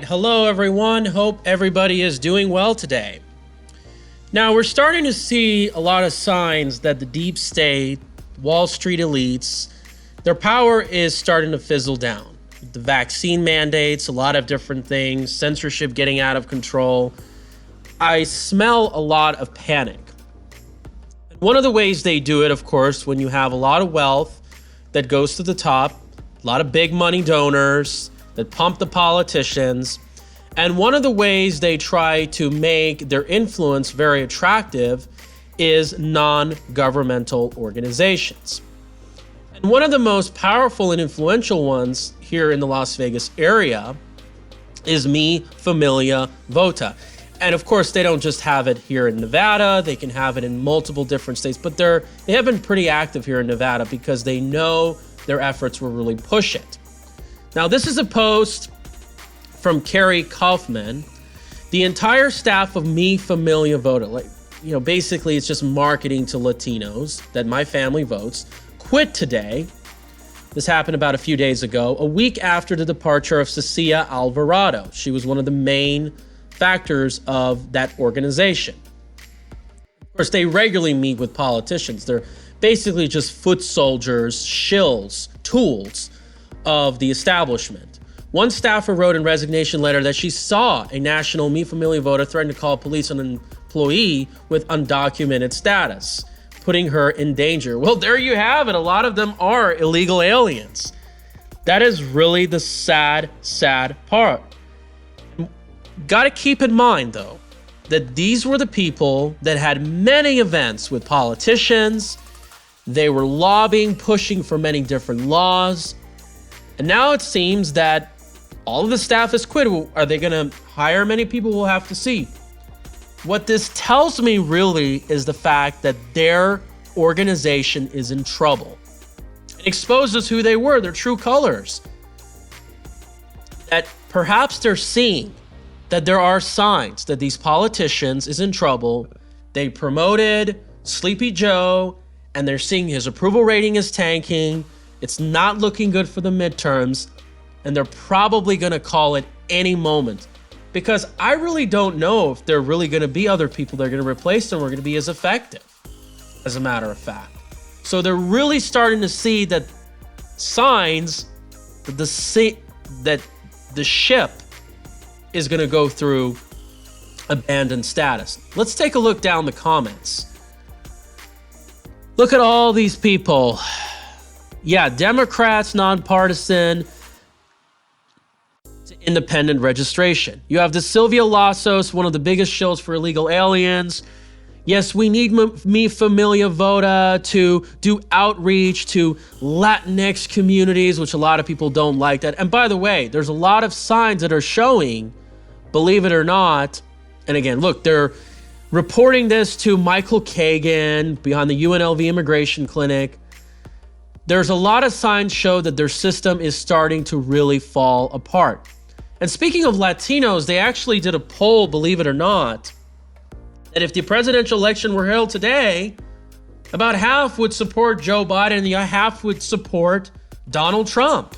right, hello everyone. Hope everybody is doing well today. Now, we're starting to see a lot of signs that the deep state, Wall Street elites, their power is starting to fizzle down. The vaccine mandates, a lot of different things, censorship getting out of control. I smell a lot of panic. And one of the ways they do it, of course, when you have a lot of wealth that goes to the top, a lot of big money donors that pump the politicians. And one of the ways they try to make their influence very attractive is non-governmental organizations. And one of the most powerful and influential ones here in the Las Vegas area is Mi Familia Vota. And of course, they don't just have it here in Nevada, they can have it in multiple different states, but they have been pretty active here in Nevada because they know their efforts will really push it. Now, this is a post from Carrie Kaufman. The entire staff of Mi Familia Vota, basically it's just marketing to Latinos that My Family Votes, quit today. This happened about a few days ago, a week after the departure of Cecilia Alvarado. She was one of the main factors of that organization. Of course, they regularly meet with politicians. They're basically just foot soldiers, shills, tools of the establishment. One staffer wrote in resignation letter that she saw a national Mi Familia Vota threaten to call police on an employee with undocumented status, putting her in danger. Well, there you have it. A lot of them are illegal aliens. That is really the sad, sad part. Got to keep in mind, though, that these were the people that had many events with politicians. They were lobbying, pushing for many different laws. And now it seems that all of the staff has quit. Are they going to hire many people? We'll have to see. What this tells me really is the fact that their organization is in trouble. It exposes who they were, their true colors. That perhaps they're seeing that there are signs that these politicians is in trouble. They promoted Sleepy Joe, and they're seeing his approval rating is tanking. It's not looking good for the midterms, and they're probably going to call it any moment, because I really don't know if there are really going to be other people that are going to replace them or going to be as effective, as a matter of fact. So they're really starting to see that signs that the ship is going to go through abandoned status. Let's take a look down the comments. Look at all these people. Yeah, Democrats, nonpartisan, to independent registration. You have the Silvia Lassos, one of the biggest shills for illegal aliens. Yes, we need Mi Familia Vota to do outreach to Latinx communities, which a lot of people don't like that. And by the way, there's a lot of signs that are showing, believe it or not, and again, look, they're reporting this to Michael Kagan behind the UNLV Immigration Clinic. There's a lot of signs show that their system is starting to really fall apart. And speaking of Latinos, they actually did a poll, believe it or not, that if the presidential election were held today, about half would support Joe Biden and the half would support Donald Trump.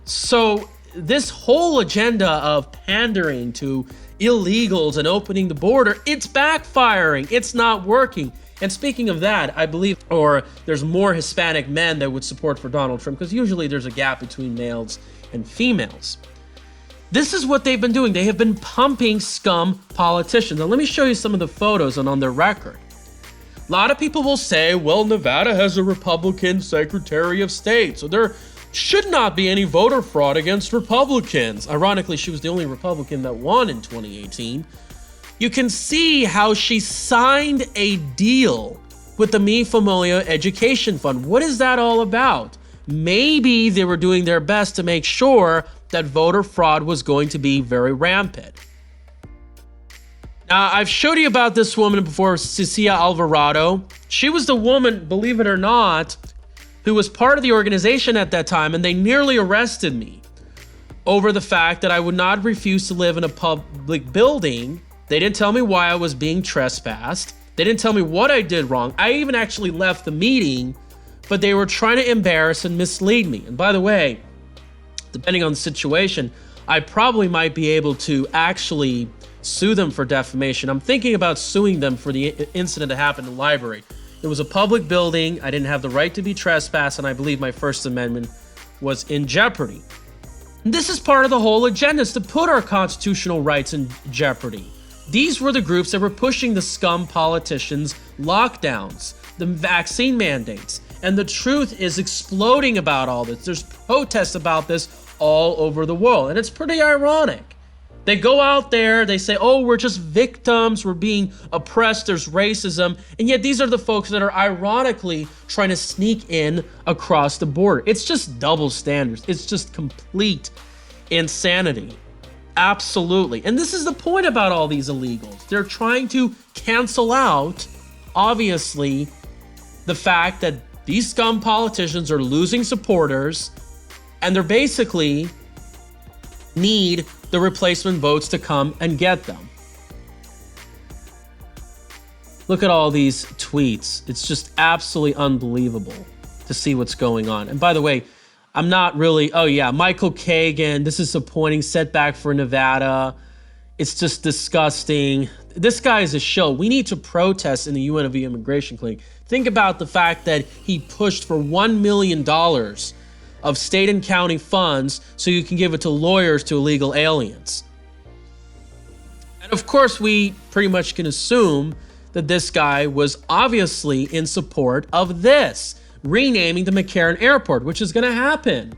So this whole agenda of pandering to illegals and opening the border, it's backfiring. It's not working. And speaking of that, I believe, there's more Hispanic men that would support for Donald Trump, because usually there's a gap between males and females. This is what they've been doing. They have been pumping scum politicians. Now, let me show you some of the photos on their record. A lot of people will say, well, Nevada has a Republican Secretary of State, so there should not be any voter fraud against Republicans. Ironically, she was the only Republican that won in 2018. You can see how she signed a deal with the Mi Familia Education Fund. What is that all about? Maybe they were doing their best to make sure that voter fraud was going to be very rampant. Now, I've showed you about this woman before, Cecilia Alvarado. She was the woman, believe it or not, who was part of the organization at that time, and they nearly arrested me over the fact that I would not refuse to live in a public building. They didn't tell me why I was being trespassed. They didn't tell me what I did wrong. I even actually left the meeting, but they were trying to embarrass and mislead me. And by the way, depending on the situation, I probably might be able to actually sue them for defamation. I'm thinking about suing them for the incident that happened in the library. It was a public building. I didn't have the right to be trespassed, and I believe my First Amendment was in jeopardy. And this is part of the whole agenda, is to put our constitutional rights in jeopardy. These were the groups that were pushing the scum politicians' lockdowns, the vaccine mandates, and the truth is exploding about all this. There's protests about this all over the world, and it's pretty ironic. They go out there, they say, oh, we're just victims, we're being oppressed, there's racism, and yet these are the folks that are ironically trying to sneak in across the border. It's just double standards. It's just complete insanity. Absolutely. And this is the point about all these illegals. They're trying to cancel out, obviously, the fact that these scum politicians are losing supporters, and they're basically need the replacement votes to come and get them. Look at all these tweets. It's just absolutely unbelievable to see what's going on. And by the way, I'm not really, oh yeah, Michael Kagan, this is a disappointing setback for Nevada. It's just disgusting. This guy is a shill. We need to protest in the UNLV immigration clinic. Think about the fact that he pushed for $1 million of state and county funds so you can give it to lawyers to illegal aliens. And of course, we pretty much can assume that this guy was obviously in support of this, renaming the McCarran Airport, which is going to happen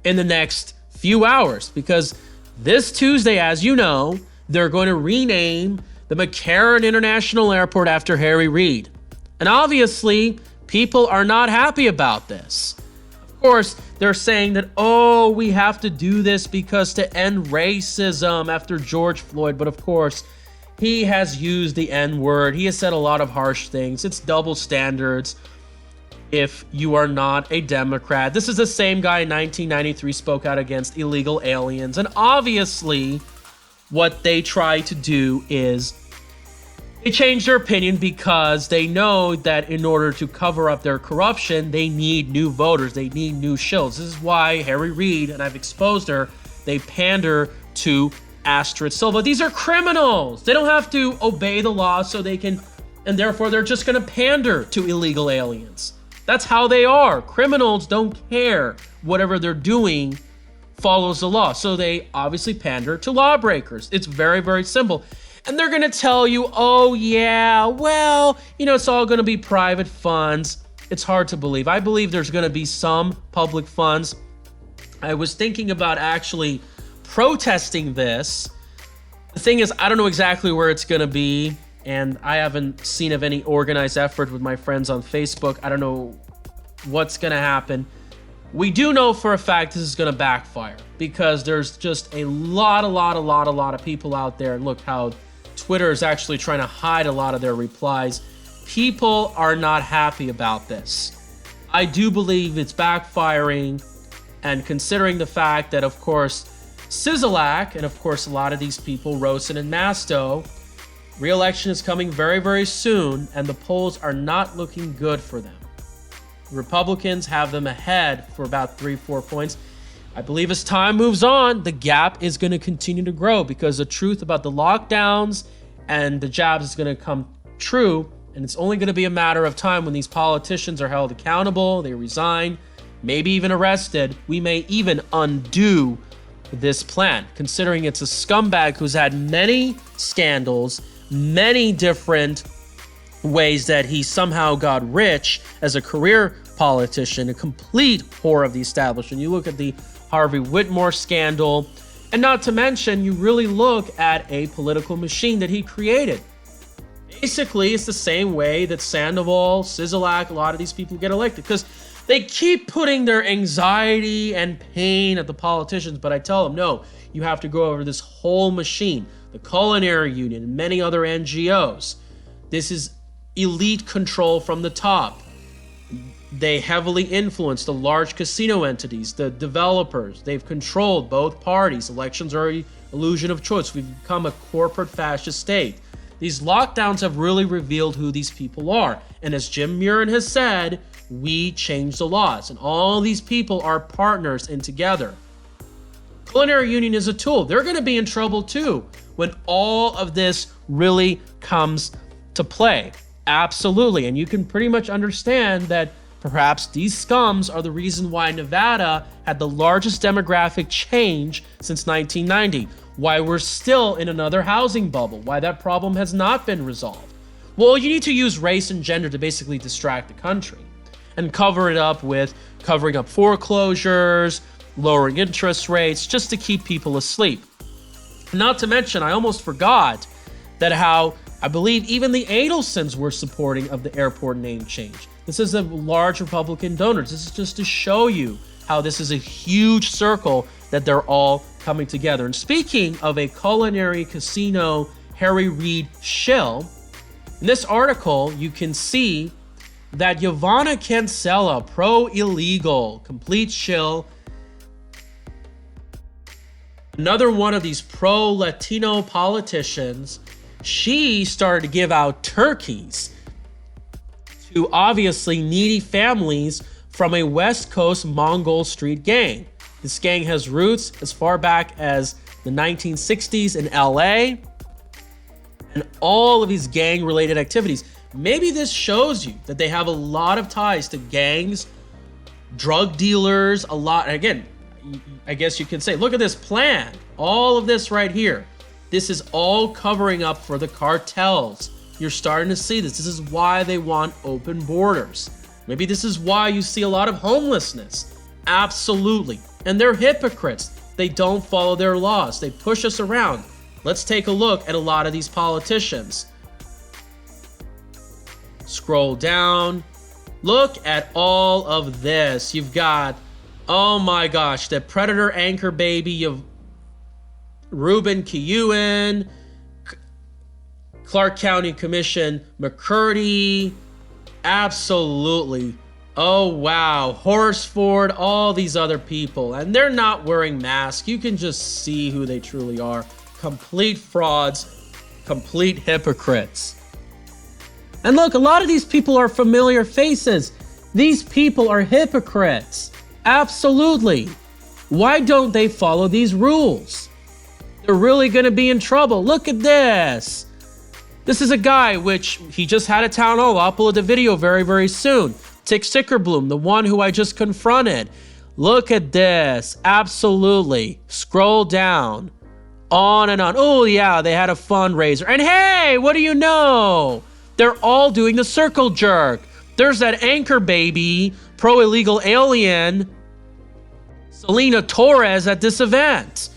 in the next few hours, because this Tuesday, as you know, they're going to rename the McCarran International Airport after Harry Reid. And obviously, people are not happy about this. Of course, they're saying that, oh, we have to do this because to end racism after George Floyd. But of course, he has used the N-word. He has said a lot of harsh things. It's double standards if you are not a Democrat. This is the same guy in 1993 spoke out against illegal aliens. And obviously, what they try to do is they change their opinion because they know that in order to cover up their corruption, they need new voters. They need new shills. This is why Harry Reid, and I've exposed her, they pander to Astrid Silva. These are criminals. They don't have to obey the law so they can, and therefore they're just going to pander to illegal aliens. That's how they are. Criminals don't care. Whatever they're doing follows the law. So they obviously pander to lawbreakers. It's very, very simple. And they're going to tell you, oh, yeah, well, you know, it's all going to be private funds. It's hard to believe. I believe there's going to be some public funds. I was thinking about actually protesting this. The thing is, I don't know exactly where it's going to be, and I haven't seen of any organized effort with my friends on Facebook. I don't know what's going to happen. We do know for a fact this is going to backfire because there's just a lot of people out there. And look how Twitter is actually trying to hide a lot of their replies. People are not happy about this. I do believe it's backfiring, and considering the fact that, of course, Sizzlack and, of course, a lot of these people, Rosen and Masto, re-election is coming very, very soon, and the polls are not looking good for them. Republicans have them ahead for about 3-4 points. I believe as time moves on, the gap is going to continue to grow because the truth about the lockdowns and the jabs is going to come true, and it's only going to be a matter of time when these politicians are held accountable, they resign, maybe even arrested. We may even undo this plan, considering it's a scumbag who's had many scandals, many different ways that he somehow got rich as a career politician, a complete whore of the establishment. You look at the Harvey Whitmore scandal, and not to mention, you really look at a political machine that he created. Basically, it's the same way that Sandoval, Sizzlack, a lot of these people get elected, because they keep putting their anxiety and pain at the politicians, but I tell them, no, you have to go over this whole machine, the Culinary Union, and many other NGOs. This is elite control from the top. They heavily influence the large casino entities, the developers. They've controlled both parties. Elections are an illusion of choice. We've become a corporate fascist state. These lockdowns have really revealed who these people are. And as Jim Murren has said, we change the laws. And all these people are partners in together. Culinary Union is a tool. They're going to be in trouble too when all of this really comes to play. Absolutely. And you can pretty much understand that perhaps these scums are the reason why Nevada had the largest demographic change since 1990, why we're still in another housing bubble, why that problem has not been resolved. Well, you need to use race and gender to basically distract the country and cover it up with covering up foreclosures, lowering interest rates, just to keep people asleep. Not to mention, I almost forgot that how I believe even the Adelsons were supporting of the airport name change. This is a large Republican donors. This is just to show you how this is a huge circle that they're all coming together. And speaking of a culinary casino Harry Reid shill, in this article, you can see that Yvonne Cancela, pro-illegal, complete shill, another one of these pro-Latino politicians, she started to give out turkeys to obviously needy families from a West Coast Mongol street gang. This gang has roots as far back as the 1960s in LA and all of these gang-related activities. Maybe this shows you that they have a lot of ties to gangs, drug dealers, a lot. Again, I guess you could say, look at this plan. All of this right here. This is all covering up for the cartels. You're starting to see this. This is why they want open borders. Maybe this is why you see a lot of homelessness. Absolutely. And they're hypocrites. They don't follow their laws. They push us around. Let's take a look at a lot of these politicians. Scroll down. Look at all of this. You've got, oh my gosh, the predator anchor baby. You've Ruben, Kihuen, Clark County Commission, McCurdy. Absolutely. Oh, wow. Horsford, all these other people. And they're not wearing masks. You can just see who they truly are. Complete frauds, complete hypocrites. And look, a lot of these people are familiar faces. These people are hypocrites. Absolutely. Why don't they follow these rules? They're really going to be in trouble. Look at this. This is a guy which he just had a town hall. I'll upload the video very, very soon. Tick Stickerbloom, the one who I just confronted. Look at this. Absolutely. Scroll down. On and on. Oh, yeah, they had a fundraiser. And hey, what do you know? They're all doing the circle jerk. There's that anchor baby, pro-illegal alien, Selena Torres at this event.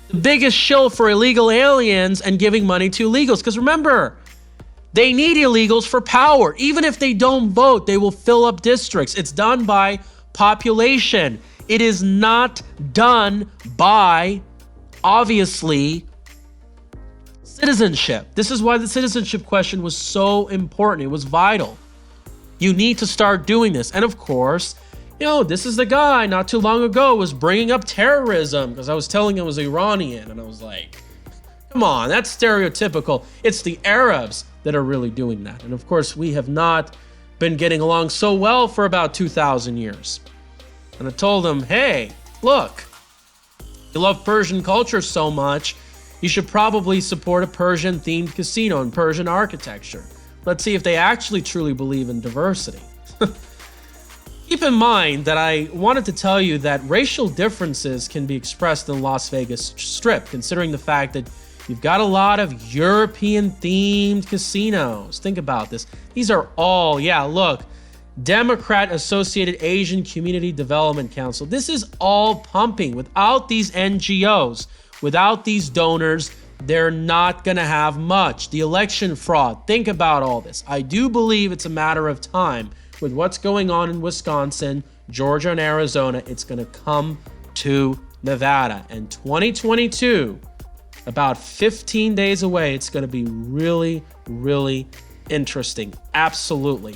The biggest shill for illegal aliens and giving money to illegals. Because remember, they need illegals for power. Even if they don't vote, they will fill up districts. It's done by population. It is not done by, obviously, citizenship. This is why the citizenship question was so important. It was vital. You need to start doing this. And of course, you know, this is the guy not too long ago was bringing up terrorism because I was telling him it was Iranian. And I was like, come on, that's stereotypical. It's the Arabs that are really doing that. And of course, we have not been getting along so well for about 2,000 years. And I told him, hey, look, you love Persian culture so much, you should probably support a Persian-themed casino and Persian architecture. Let's see if they actually truly believe in diversity. Keep in mind that I wanted to tell you that racial differences can be expressed in Las Vegas Strip, considering the fact that you've got a lot of European-themed casinos. Think about this. These are all, yeah, look, Democrat-associated Asian Community Development Council. This is all pumping. Without these NGOs, without these donors, they're not going to have much. The election fraud, think about all this. I do believe it's a matter of time. With what's going on in Wisconsin, Georgia, and Arizona, it's going to come to Nevada. And 2022, about 15 days away, it's going to be really, really interesting. Absolutely.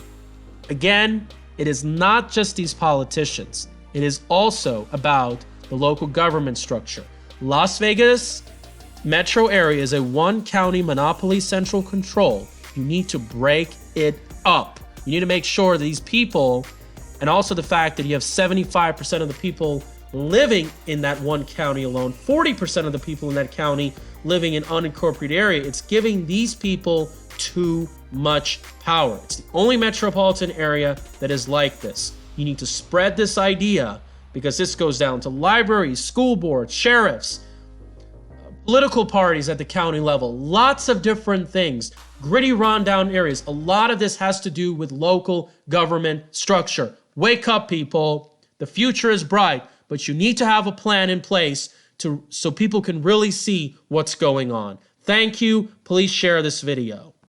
Again, it is not just these politicians. It is also about the local government structure. Las Vegas metro area is a one-county monopoly central control. You need to break it up. You need to make sure that these people, and also the fact that you have 75% of the people living in that one county alone, 40% of the people in that county living in unincorporated area. It's giving these people too much power. It's the only metropolitan area that is like this. You need to spread this idea, because this goes down to libraries, school boards, sheriffs, political parties at the county level, lots of different things, gritty rundown areas. A lot of this has to do with local government structure. Wake up, people. The future is bright, but you need to have a plan in place so people can really see what's going on. Thank you. Please share this video.